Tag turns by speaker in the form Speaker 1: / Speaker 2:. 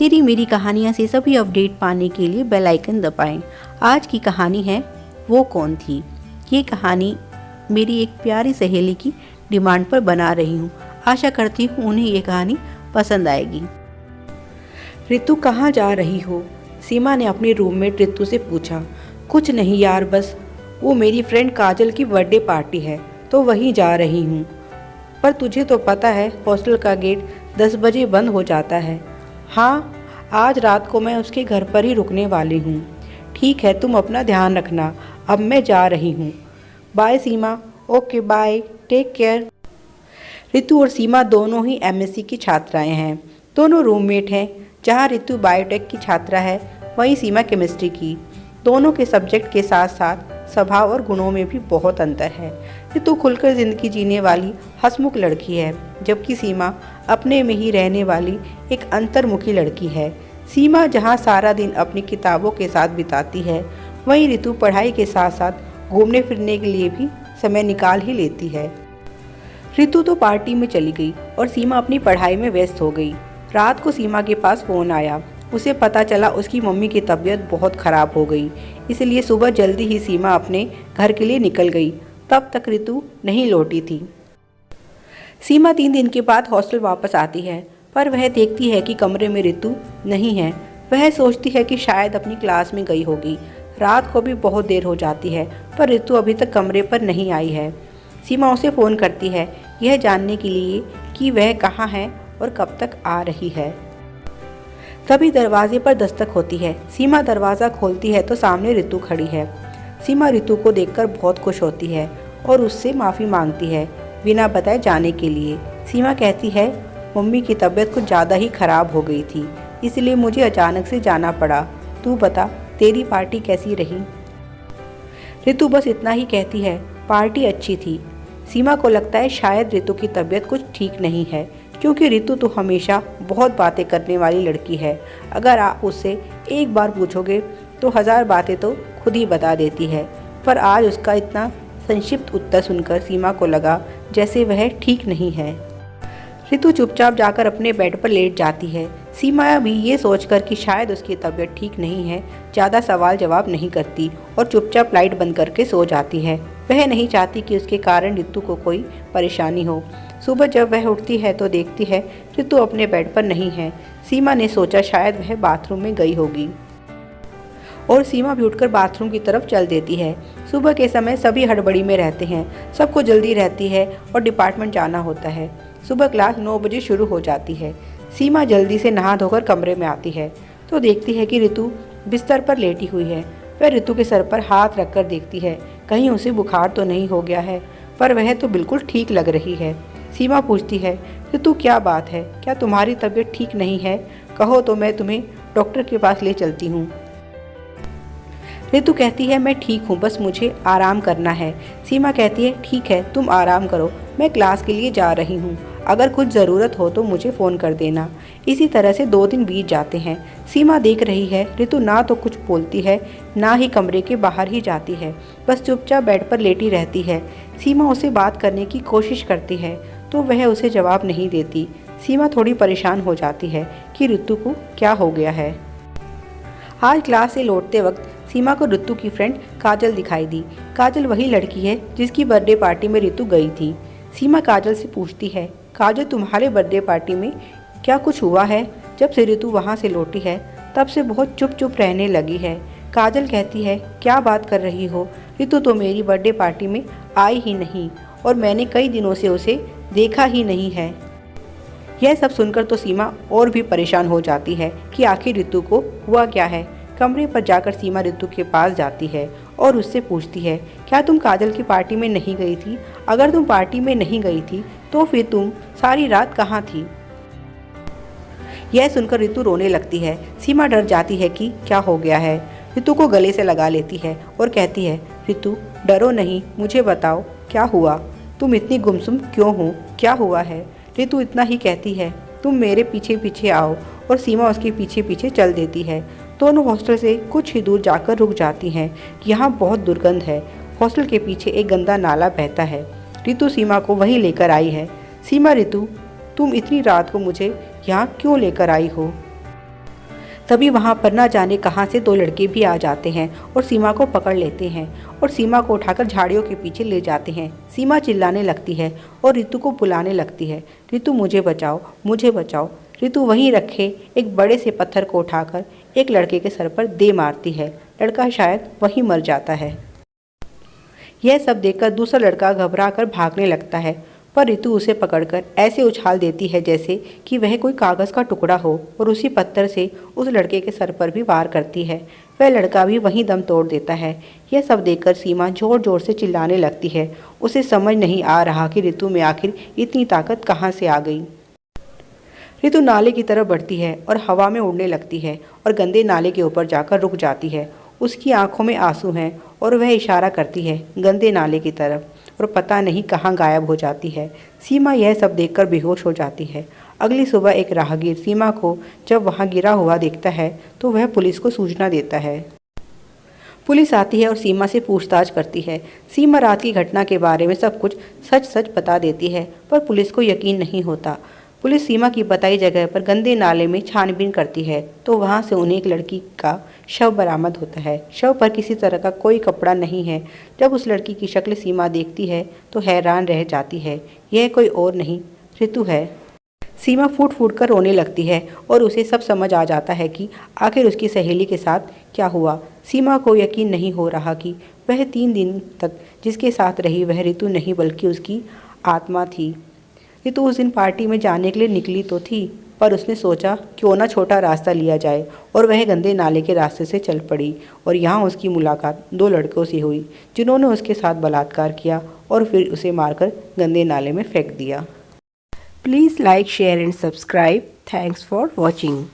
Speaker 1: तेरी मेरी कहानियाँ से सभी अपडेट पाने के लिए बेल आइकन दबाएं। आज की कहानी है वो कौन थी। ये कहानी मेरी एक प्यारी सहेली की डिमांड पर बना रही हूँ। आशा करती हूँ उन्हें ये कहानी पसंद आएगी।
Speaker 2: रितु कहाँ जा रही हो? सीमा ने अपनी रूममेट रितु से पूछा। कुछ नहीं यार, बस वो मेरी फ्रेंड काजल की बर्थडे पार्टी है तो वहीं जा रही हूँ। पर तुझे तो पता है हॉस्टल का गेट 10 बजे बंद हो जाता है। हाँ, आज रात को मैं उसके घर पर ही रुकने वाली हूँ। ठीक है, तुम अपना ध्यान रखना। अब मैं जा रही हूँ। Bye Seema. Okay bye, take care. Ritu और सीमा दोनों ही एमएससी की छात्राएं हैं। दोनों रूममेट हैं। जहाँ रितु बायोटेक की छात्रा है वहीं सीमा केमिस्ट्री की। दोनों के सब्जेक्ट के साथ साथ स्वभाव और गुणों में भी बहुत अंतर है। रितु खुलकर ज़िंदगी जीने वाली हंसमुख लड़की है, जबकि सीमा अपने में ही रहने वाली एक अंतर्मुखी लड़की है। सीमा जहाँ सारा दिन अपनी किताबों के साथ बिताती है, वहीं रितु पढ़ाई के साथ साथ घूमने फिरने के लिए भी समय निकाल ही लेती है। रितु तो पार्टी में चली गई और सीमा अपनी पढ़ाई में व्यस्त हो गई। रात को सीमा के पास फ़ोन आया। उसे पता चला उसकी मम्मी की तबीयत बहुत ख़राब हो गई, इसलिए सुबह जल्दी ही सीमा अपने घर के लिए निकल गई। तब तक रितु नहीं लौटी थी। सीमा 3 दिन के बाद हॉस्टल वापस आती है, पर वह देखती है कि कमरे में रितु नहीं है। वह सोचती है कि शायद अपनी क्लास में गई होगी। रात को भी बहुत देर हो जाती है, पर रितु अभी तक कमरे पर नहीं आई है। सीमा उसे फ़ोन करती है, यह जानने के लिए कि वह कहाँ है और कब तक आ रही है। तभी दरवाजे पर दस्तक होती है। सीमा दरवाज़ा खोलती है तो सामने रितु खड़ी है। सीमा रितु को देखकर बहुत खुश होती है और उससे माफ़ी मांगती है बिना बताए जाने के लिए। सीमा कहती है, मम्मी की तबीयत कुछ ज़्यादा ही ख़राब हो गई थी, इसलिए मुझे अचानक से जाना पड़ा। तू बता, तेरी पार्टी कैसी रही? रितु बस इतना ही कहती है, पार्टी अच्छी थी। सीमा को लगता है शायद रितु की तबीयत कुछ ठीक नहीं है, क्योंकि रितु तो हमेशा बहुत बातें करने वाली लड़की है। अगर आप उससे एक बार पूछोगे तो 1000 बातें तो खुद ही बता देती है। पर आज उसका इतना संक्षिप्त उत्तर सुनकर सीमा को लगा जैसे वह ठीक नहीं है। रितु चुपचाप जाकर अपने बेड पर लेट जाती है। सीमा भी ये सोचकर कि शायद उसकी तबीयत ठीक नहीं है, ज़्यादा सवाल जवाब नहीं करती और चुपचाप लाइट बंद करके सो जाती है। वह नहीं चाहती कि उसके कारण रितु को कोई परेशानी हो। सुबह जब वह उठती है तो देखती है रितु अपने बेड पर नहीं है। सीमा ने सोचा शायद वह बाथरूम में गई होगी और सीमा भी उठकर बाथरूम की तरफ चल देती है। सुबह के समय सभी हड़बड़ी में रहते हैं, सबको जल्दी रहती है और डिपार्टमेंट जाना होता है। सुबह क्लास 9 बजे शुरू हो जाती है। सीमा जल्दी से नहा धोकर कमरे में आती है तो देखती है कि रितु बिस्तर पर लेटी हुई है। वह रितु के सर पर हाथ रखकर देखती है कहीं उसे बुखार तो नहीं हो गया है, पर वह तो बिल्कुल ठीक लग रही है। सीमा पूछती है, रितु क्या बात है, क्या तुम्हारी तबीयत ठीक नहीं है? कहो तो मैं तुम्हें डॉक्टर के पास ले चलती हूँ। रितु कहती है, मैं ठीक हूँ, बस मुझे आराम करना है। सीमा कहती है, ठीक है, तुम आराम करो, मैं क्लास के लिए जा रही हूँ। अगर कुछ ज़रूरत हो तो मुझे फ़ोन कर देना। इसी तरह से 2 दिन बीत जाते हैं। सीमा देख रही है रितु ना तो कुछ बोलती है, ना ही कमरे के बाहर ही जाती है, बस चुपचाप बेड पर लेटी रहती है। सीमा उसे बात करने की कोशिश करती है तो वह उसे जवाब नहीं देती। सीमा थोड़ी परेशान हो जाती है कि रितु को क्या हो गया है। आज क्लास से लौटते वक्त सीमा को रितु की फ्रेंड काजल दिखाई दी। काजल वही लड़की है जिसकी बर्थडे पार्टी में रितु गई थी। सीमा काजल से पूछती है, काजल तुम्हारे बर्थडे पार्टी में क्या कुछ हुआ है? जब से रितु वहाँ से लौटी है तब से बहुत चुप चुप रहने लगी है। काजल कहती है, क्या बात कर रही हो? रितु तो मेरी बर्थडे पार्टी में आई ही नहीं और मैंने कई दिनों से उसे देखा ही नहीं है। यह सब सुनकर तो सीमा और भी परेशान हो जाती है कि आखिर रितु को हुआ क्या है। कमरे पर जाकर सीमा रितु के पास जाती है और उससे पूछती है, क्या तुम काजल की पार्टी में नहीं गई थी? अगर तुम पार्टी में नहीं गई थी तो फिर तुम सारी रात कहाँ थी? यह सुनकर रितु रोने लगती है। सीमा डर जाती है कि क्या हो गया है। रितु को गले से लगा लेती है और कहती है, रितु डरो नहीं, मुझे बताओ क्या हुआ? तुम इतनी गुमसुम क्यों हो? क्या हुआ है? रितु इतना ही कहती है, तुम मेरे पीछे पीछे आओ, और सीमा उसके पीछे पीछे चल देती है। दोनों हॉस्टल से कुछ ही दूर जाकर रुक जाती हैं। यहाँ बहुत दुर्गंध है। हॉस्टल के पीछे एक गंदा नाला बहता है। रितु सीमा को वहीं लेकर आई है। सीमा, रितु तुम इतनी रात को मुझे यहाँ क्यों लेकर आई हो? तभी वहाँ पर ना जाने कहाँ से दो लड़के भी आ जाते हैं और सीमा को पकड़ लेते हैं और सीमा को उठाकर झाड़ियों के पीछे ले जाते हैं। सीमा चिल्लाने लगती है और ऋतु को बुलाने लगती है, ऋतु मुझे बचाओ, मुझे बचाओ। ऋतु वहीं रखे एक बड़े से पत्थर को उठाकर एक लड़के के सर पर दे मारती है। लड़का शायद वहीं मर जाता है। यह सब देखकर दूसरा लड़का घबरा कर भागने लगता है, पर ऋतु उसे पकड़कर ऐसे उछाल देती है जैसे कि वह कोई कागज़ का टुकड़ा हो और उसी पत्थर से उस लड़के के सर पर भी वार करती है। वह लड़का भी वहीं दम तोड़ देता है। यह सब देखकर सीमा ज़ोर ज़ोर से चिल्लाने लगती है। उसे समझ नहीं आ रहा कि ऋतु में आखिर इतनी ताकत कहाँ से आ गई। ऋतु नाले की तरफ बढ़ती है और हवा में उड़ने लगती है और गंदे नाले के ऊपर जाकर रुक जाती है। उसकी आंखों में आंसू हैं और वह इशारा करती है गंदे नाले की तरफ और पता नहीं कहाँ गायब हो जाती है। सीमा यह सब देखकर बेहोश हो जाती है। अगली सुबह एक राहगीर सीमा को जब वहाँ गिरा हुआ देखता है तो वह पुलिस को सूचना देता है। पुलिस आती है और सीमा से पूछताछ करती है। सीमा रात की घटना के बारे में सब कुछ सच सच बता देती है, पर पुलिस को यकीन नहीं होता। पुलिस सीमा की बताई जगह पर गंदे नाले में छानबीन करती है तो वहां से उन्हें एक लड़की का शव बरामद होता है। शव पर किसी तरह का कोई कपड़ा नहीं है। जब उस लड़की की शक्ल सीमा देखती है तो हैरान रह जाती है। यह कोई और नहीं, ऋतु है। सीमा फूट फूट कर रोने लगती है और उसे सब समझ आ जाता है कि आखिर उसकी सहेली के साथ क्या हुआ। सीमा को यकीन नहीं हो रहा कि वह 3 दिन तक जिसके साथ रही वह ऋतु नहीं बल्कि उसकी आत्मा थी। ऋतु उस दिन पार्टी में जाने के लिए निकली तो थी, पर उसने सोचा क्यों ना छोटा रास्ता लिया जाए और वह गंदे नाले के रास्ते से चल पड़ी और यहाँ उसकी मुलाकात 2 लड़कों से हुई जिन्होंने उसके साथ बलात्कार किया और फिर उसे मारकर गंदे नाले में फेंक दिया। Please like, share and subscribe. Thanks for watching.